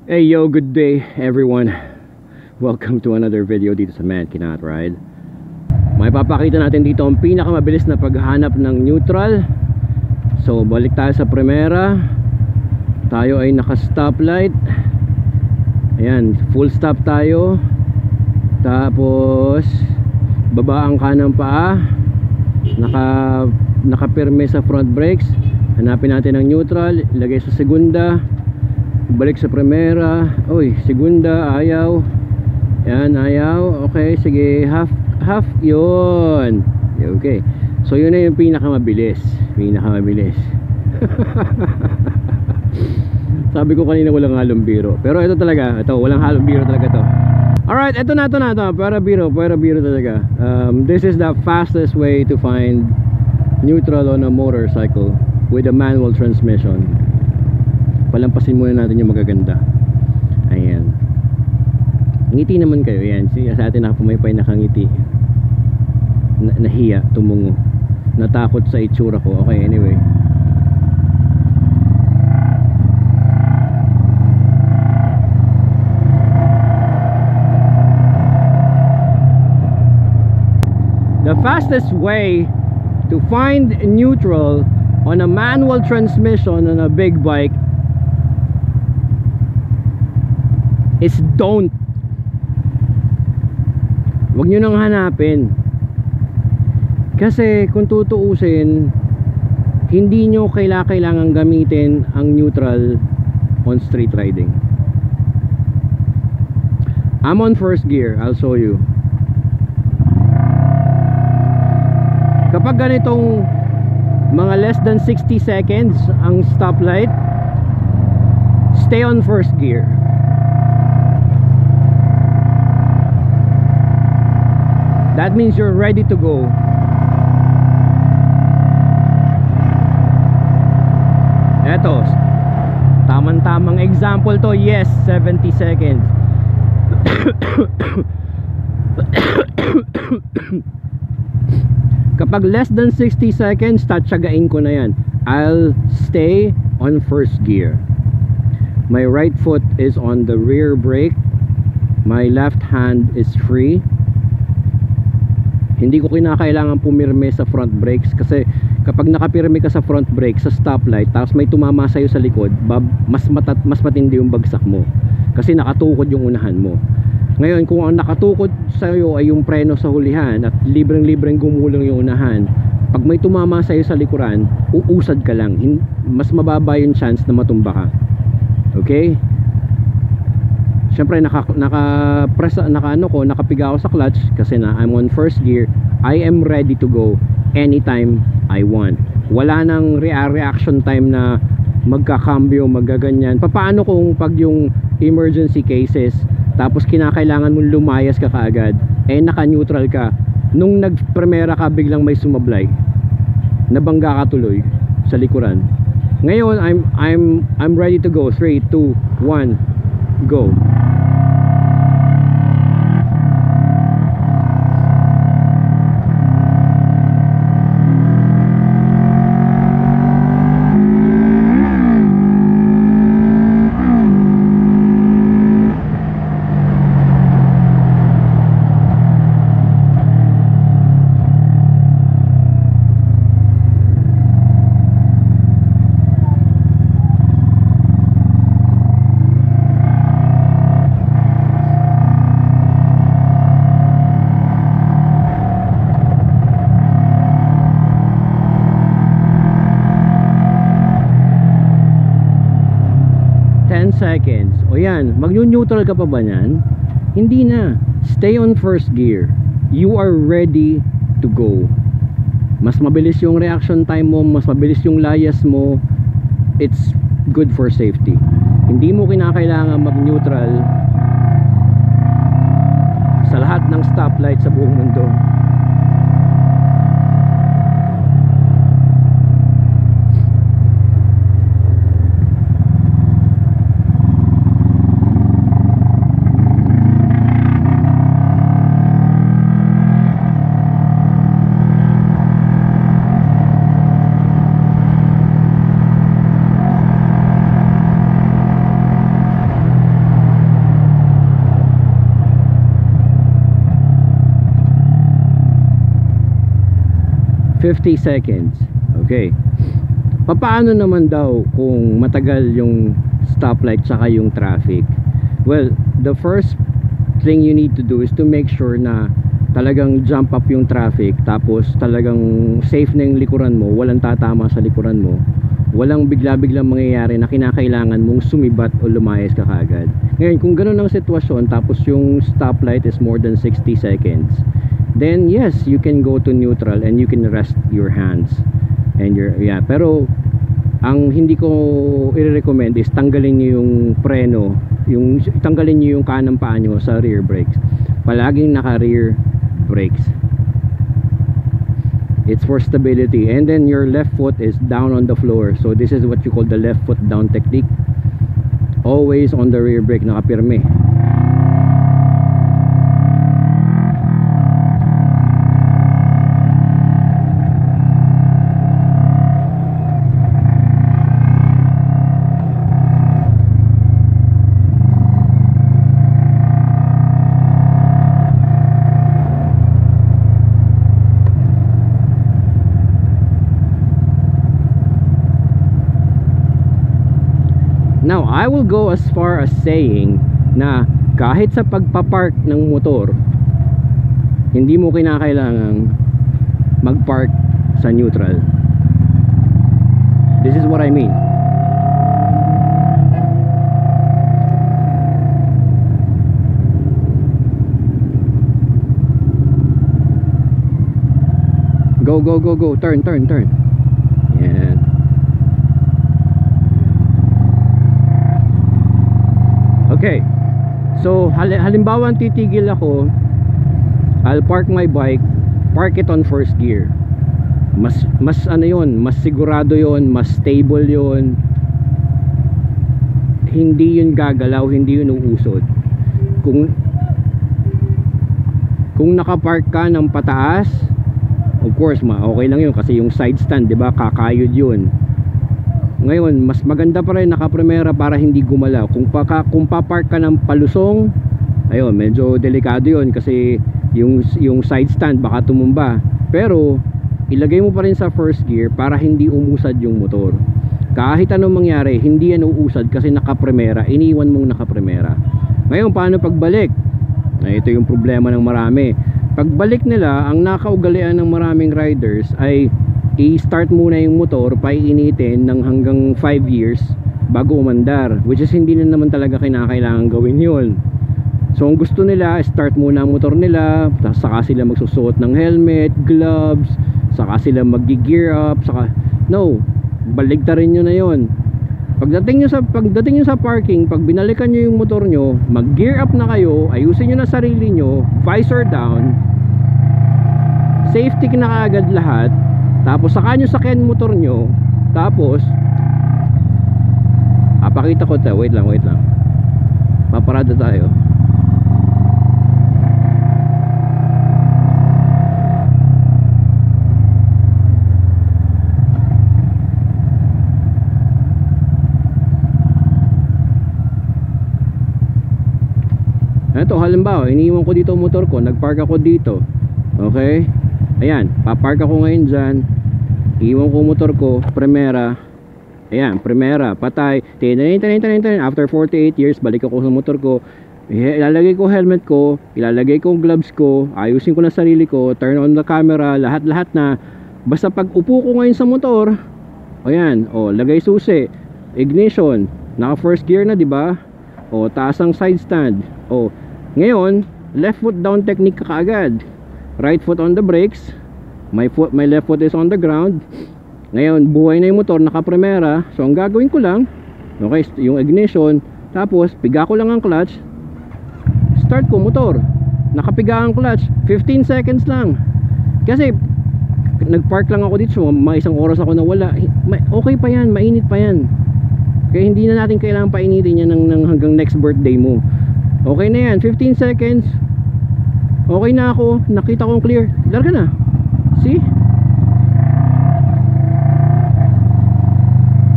Hey yo, good day everyone. Welcome to another video dito sa Man Cannot Ride. May papakita natin dito ang pinakamabilis na paghanap ng neutral. So balik tayo sa Primera. Tayo ay naka stoplight. Ayan, full stop tayo. Tapos baba ang kanang paa. Nakapirme sa front brakes. Hanapin natin ang neutral, ilagay sa segunda. Balik sa Primera. Uy, segunda, ayaw. Yan, ayaw. Okay, sige, half yun. Okay, so yun na yung pinakamabilis. Sabi ko kanina walang halong biro, pero ito talaga, ito walang halong biro talaga to. Alright, ito na para biro talaga. This is the fastest way to find neutral on a motorcycle with a manual transmission. Palampasin muna natin yung magaganda. Ayan, ngiti naman kayo. Ayan, sa atin nakapumaypay, nakangiti. Nahiya, tumungo, natakot sa itsura ko. Okay, anyway. The fastest way to find neutral on a manual transmission on a big bike is don't. Huwag nyo nang hanapin. Kasi kung tutuusin, hindi nyo kailangan gamitin ang neutral on street riding. I'm on first gear, I'll show you. Kapag ganitong mga less than 60 seconds ang stoplight, stay on first gear. That means you're ready to go. Eto, tamang-tamang example to. Yes, 70 seconds. Kapag less than 60 seconds, tatsagain ko na yan. I'll stay on first gear. My right foot is on the rear brake. My left hand is free. Hindi ko kinakailangan pumirme sa front brakes, kasi kapag nakapirme ka sa front brake sa stoplight tapos may tumama sa'yo sa likod, mas matindi yung bagsak mo kasi nakatukod yung unahan mo. Ngayon, kung ang nakatukod sa'yo ay yung preno sa hulihan at libreng gumulong yung unahan, pag may tumama sa'yo sa likuran, uusad ka lang. Mas mababa yung chance na matumba ka. Okay? Siyempre nakapiga ako sa clutch kasi na I'm on first gear. I am ready to go anytime I want. Wala nang reaction time na magkakambyo, magaganyan. Paano kung pag yung emergency cases, tapos kinakailangan mong lumayas ka kaagad, naka-neutral ka, nung nag-primera ka biglang may sumablay, nabangga ka tuloy sa likuran. Ngayon I'm ready to go. 3, 2, 1, go. Seconds. O yan, mag-neutral ka pa ba nyan? Hindi na. Stay on first gear. You are ready to go. Mas mabilis yung reaction time mo, mas mabilis yung layas mo. It's good for safety. Hindi mo kinakailangan mag-neutral sa lahat ng stoplight sa buong mundo. 50 seconds. Okay. Paano naman daw kung matagal yung stoplight tsaka yung traffic? Well, the first thing you need to do is to make sure na talagang jump up yung traffic, tapos talagang safe na yung likuran mo, walang tatama sa likuran mo, walang bigla-biglang mangyayari na kinakailangan mong sumibat o lumayas ka kagad. Ngayon, kung ganun ang sitwasyon, tapos yung stoplight is more than 60 seconds, then yes, you can go to neutral and you can rest your hands and your, yeah. Pero ang hindi ko i-recommend is tanggalin niyo yung preno, tanggalin niyo yung kanang paa niyo sa rear brakes. Palaging naka rear brakes. It's for stability. And then your left foot is down on the floor, so this is what you call the left foot down technique. Always on the rear brake, nakapirme. Now, I will go as far as saying na kahit sa pagpapark ng motor, hindi mo kinakailangang magpark sa neutral. This is what I mean. Go, go, go, go. Turn, turn, turn. Yan. Okay. So, halimbawa titigil ako, I'll park my bike, park it on first gear. Mas ano yun, mas sigurado yun, mas stable yun. Hindi yun gagalaw, hindi yun uusod. Kung nakapark ka ng pataas, of course, okay lang yun kasi yung side stand, 'di ba? Kakayod yun. Ngayon, mas maganda pa rin naka-primera para hindi gumalaw. Kung papark ka ng palusong, ayun, medyo delikado yun kasi yung side stand baka tumumba. Pero ilagay mo pa rin sa first gear para hindi umusad yung motor. Kahit anong mangyari, hindi yan uusad kasi naka-primera, iniwan mong naka-primera. Ngayon, paano pagbalik? Ito yung problema ng marami. Pagbalik nila, ang nakaugalian ng maraming riders ay i-start muna yung motor, painitin ng hanggang 5 years bago umandar, which is hindi na naman talaga kinakailangan gawin yun. So ang gusto nila, start muna ang motor nila, saka sila magsusuot ng helmet, gloves, saka sila mag-gear up, saka no, baligtarin nyo na yun. Pagdating nyo sa parking, pag binalikan nyo yung motor nyo, mag-gear up na kayo, ayusin nyo na sarili nyo, visor down, safety na kaagad lahat, tapos saka nyo sakyan motor nyo, tapos pakita ko tayo, wait lang, paparada tayo. Ito, halimbawa, iniiwan ko dito ang motor ko, nagpark ako dito. Okay? Ayan, papark ako ngayon dyan. Iiwan ko motor ko, primera. Ayan, primera, patay. After 48 years, balik ako sa motor ko. Ilalagay ko helmet ko, ilalagay ko gloves ko, ayusin ko na sarili ko, turn on the camera, lahat-lahat na. Basta pag upo ko ngayon sa motor, ayan, lagay susi, ignition, naka first gear na, 'di ba? Taas ang side stand. Ngayon, left foot down technique ka kaagad. Right foot on the brakes. My left foot is on the ground. Ngayon, buhay na yung motor, naka-primera. So, ang gagawin ko lang, okay, yung ignition, tapos, piga ko lang ang clutch. Start ko motor. Nakapiga ang clutch. 15 seconds lang. Kasi, nagpark lang ako dito. So, mga isang oras ako nawala. Okay pa yan, mainit pa yan. Kaya hindi na natin kailangan painitin yan ng hanggang next birthday mo. Okay na yan, 15 seconds. Okay na ako, nakita kong clear. Larga na. See?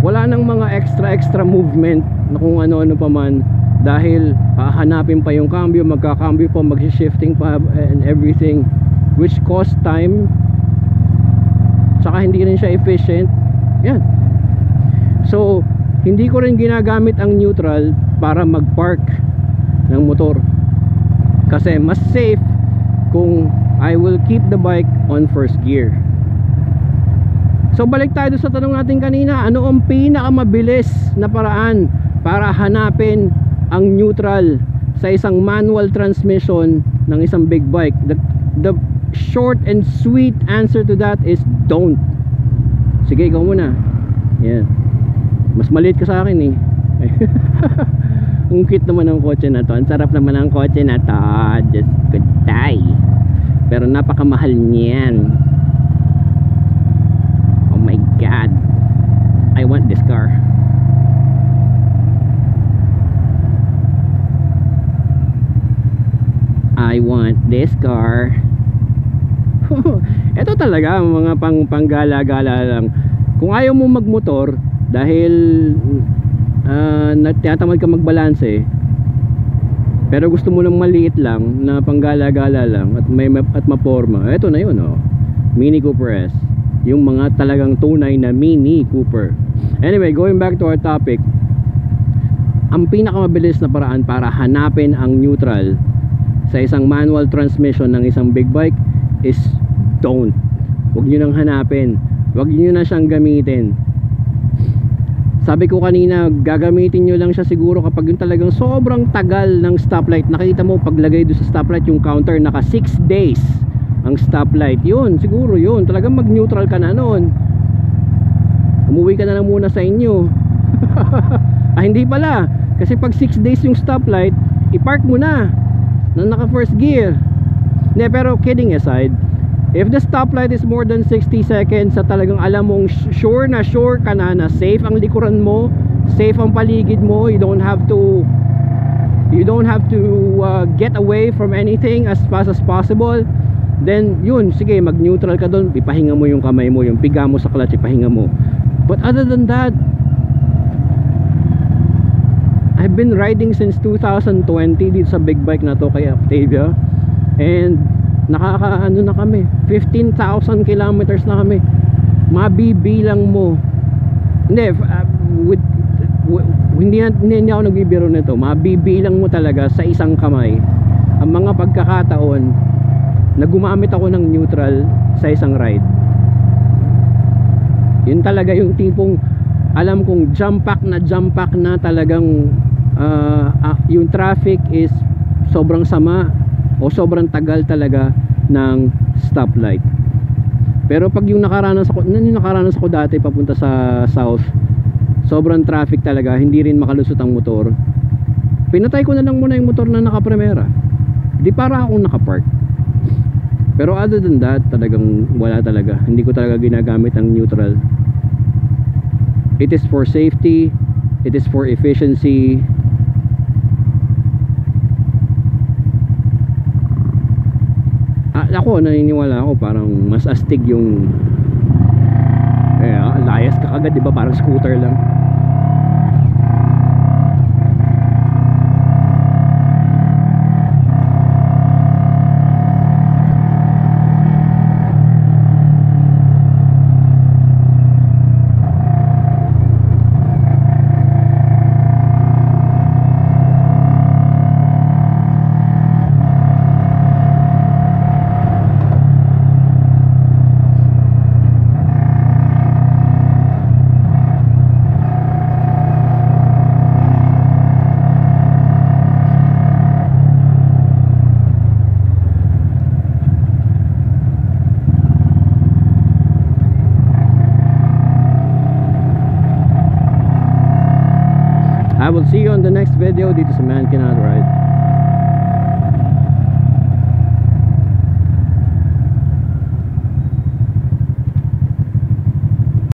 Wala nang mga extra movement na kung ano-ano pa man, dahil hahanapin pa yung cambio, magka-cambio pa, mag-shifting pa and everything, which cost time tsaka hindi rin siya efficient. Yan. So hindi ko rin ginagamit ang neutral para mag-park ng motor, kasi mas safe kung I will keep the bike on first gear. So balik tayo sa tanong natin kanina, ano ang pinakamabilis na paraan para hanapin ang neutral sa isang manual transmission ng isang big bike? The short and sweet answer to that is don't. Sige, ikaw muna. Yan. Mas maliit ka sa akin eh. Ang cute naman ng kotse na to. Ang sarap naman ng kotse na to. Just good day. Pero napakamahal niyan. Oh my god, I want this car. I want this car. Ito talaga mga panggala-gala lang. Kung ayaw mo magmotor dahil tinatamad ka magbalanse, pero gusto mo ng maliit lang na panggala-gala lang at maporma, ito na yun, oh. Mini Cooper S, yung mga talagang tunay na Mini Cooper. Anyway, going back to our topic, ang pinakamabilis na paraan para hanapin ang neutral sa isang manual transmission ng isang big bike is don't. Huwag nyo nang hanapin, huwag nyo na siyang gamitin. Sabi ko kanina, gagamitin nyo lang siya siguro kapag yung talagang sobrang tagal ng stoplight. Nakita mo paglagay doon sa stoplight yung counter, naka 6 days ang stoplight. Yun, siguro yun, talagang mag neutral ka na noon. Umuwi ka na lang muna sa inyo. Hindi pala, kasi pag 6 days yung stoplight, i-park mo na naka first gear. Hindi, pero kidding aside, if the stoplight is more than 60 seconds, sa talagang alam mong sure ka na safe ang likuran mo, safe ang paligid mo, you don't have to get away from anything as fast as possible, then yun, sige, mag neutral ka doon, ipahinga mo yung kamay mo, yung piga mo sa clutch, ipahinga mo. But other than that, I've been riding since 2020 dito sa big bike na to kay Octavia, and nakakaano na kami, 15,000 kilometers na kami. Mabibilang mo, hindi, hindi ako nagbibiro nito, mabibilang mo talaga sa isang kamay ang mga pagkakataon na gumamit ako ng neutral sa isang ride. Yun talaga yung tipong alam kong jump pack na talagang yung traffic is sobrang sama o sobrang tagal talaga ng stoplight. Pero pag yung nakaranas ako dati papunta sa south, sobrang traffic talaga, hindi rin makalusot ang motor, pinatay ko na lang muna yung motor na nakapremera, di para akong nakapark. Pero other than that, talagang wala talaga, hindi ko talaga ginagamit ang neutral. It is for safety, it is for efficiency. Ako, naniniwala ako parang mas astig yung layas ka kagad, diba? Parang scooter lang. I will see you on the next video dito sa Man Cannot Ride.